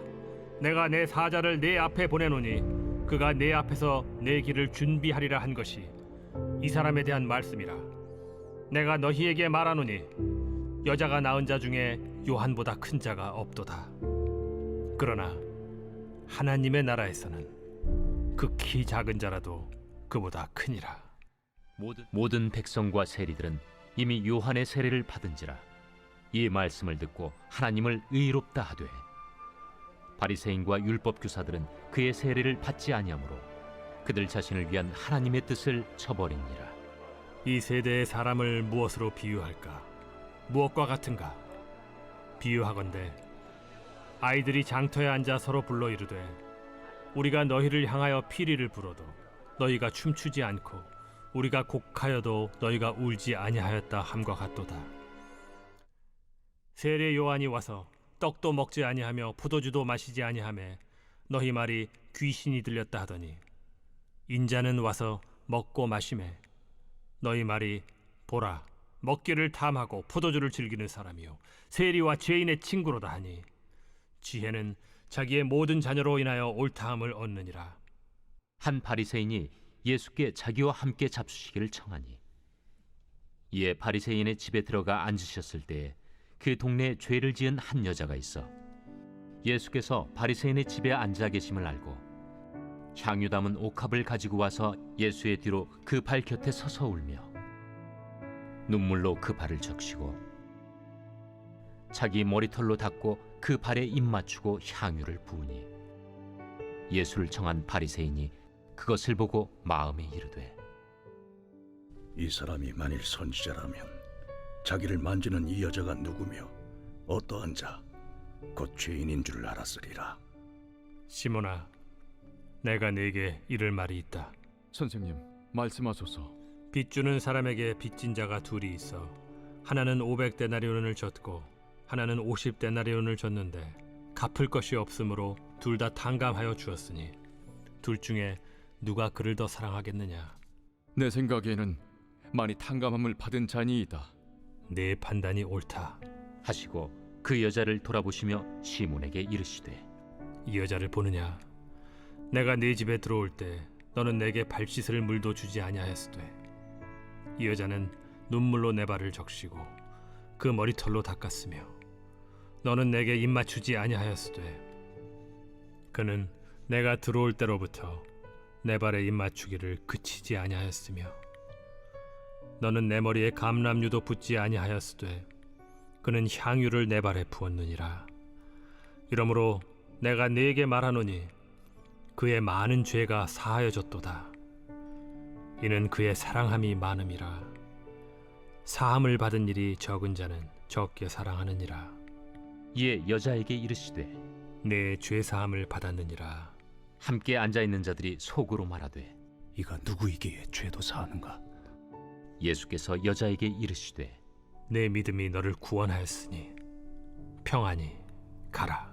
내가 내 사자를 내 앞에 보내노니 그가 내 앞에서 내 길을 준비하리라 한 것이 이 사람에 대한 말씀이라. 내가 너희에게 말하노니 여자가 낳은 자 중에 요한보다 큰 자가 없도다. 그러나 하나님의 나라에서는 극히 작은 자라도 그보다 크니라. 모든 백성과 세리들은 이미 요한의 세례를 받은지라. 이 말씀을 듣고 하나님을 의롭다 하되 바리새인과 율법 교사들은 그의 세례를 받지 아니하므로 그들 자신을 위한 하나님의 뜻을 저버리니라. 이 세대의 사람을 무엇으로 비유할까? 무엇과 같은가? 비유하건대 아이들이 장터에 앉아 서로 불러 이르되 우리가 너희를 향하여 피리를 불어도 너희가 춤추지 않고 우리가 곡하여도 너희가 울지 아니하였다 함과 같도다. 세례 요한이 와서 떡도 먹지 아니하며 포도주도 마시지 아니하매 너희 말이 귀신이 들렸다 하더니 인자는 와서 먹고 마시매 너희 말이 보라 먹기를 탐하고 포도주를 즐기는 사람이요 세리와 죄인의 친구로다 하니 지혜는 자기의 모든 자녀로 인하여 옳다함을 얻느니라. 한 바리새인이 예수께 자기와 함께 잡수시기를 청하니 이에 바리새인의 집에 들어가 앉으셨을 때에 그 동네에 죄를 지은 한 여자가 있어 예수께서 바리새인의 집에 앉아 계심을 알고 향유 담은 옥합을 가지고 와서 예수의 뒤로 그 발 곁에 서서 울며 눈물로 그 발을 적시고 자기 머리털로 닦고 그 발에 입 맞추고 향유를 부으니 예수를 청한 바리새인이 그것을 보고 마음에 이르되 이 사람이 만일 선지자라면 자기를 만지는 이 여자가 누구며 어떠한 자 곧 죄인인 줄 알았으리라. 시몬아, 내가 네게 이를 말이 있다. 선생님, 말씀하소서. 빚 주는 사람에게 빚진 자가 둘이 있어 하나는 500데나리온을 줬고 하나는 50데나리온을 줬는데 갚을 것이 없으므로 둘 다 탕감하여 주었으니 둘 중에 누가 그를 더 사랑하겠느냐? 내 생각에는 많이 탕감함을 받은 자니이다. 네 판단이 옳다 하시고 그 여자를 돌아보시며 시몬에게 이르시되 이 여자를 보느냐? 내가 네 집에 들어올 때 너는 내게 발 씻을 물도 주지 아니하였으되 이 여자는 눈물로 내 발을 적시고 그 머리털로 닦았으며 너는 내게 입 맞추지 아니하였으되 그는 내가 들어올 때로부터 내 발에 입 맞추기를 그치지 아니하였으며 너는 내 머리에 감람유도 붓지 아니하였으되 그는 향유를 내 발에 부었느니라. 이러므로 내가 네게 말하노니 그의 많은 죄가 사하여졌도다. 이는 그의 사랑함이 많음이라. 사함을 받은 일이 적은 자는 적게 사랑하느니라. 이에 여자에게 이르시되 내 죄 사함을 받았느니라. 함께 앉아있는 자들이 속으로 말하되 이가 누구이기에 죄도 사하는가? 예수께서 여자에게 이르시되 내 믿음이 너를 구원하였으니 평안히 가라.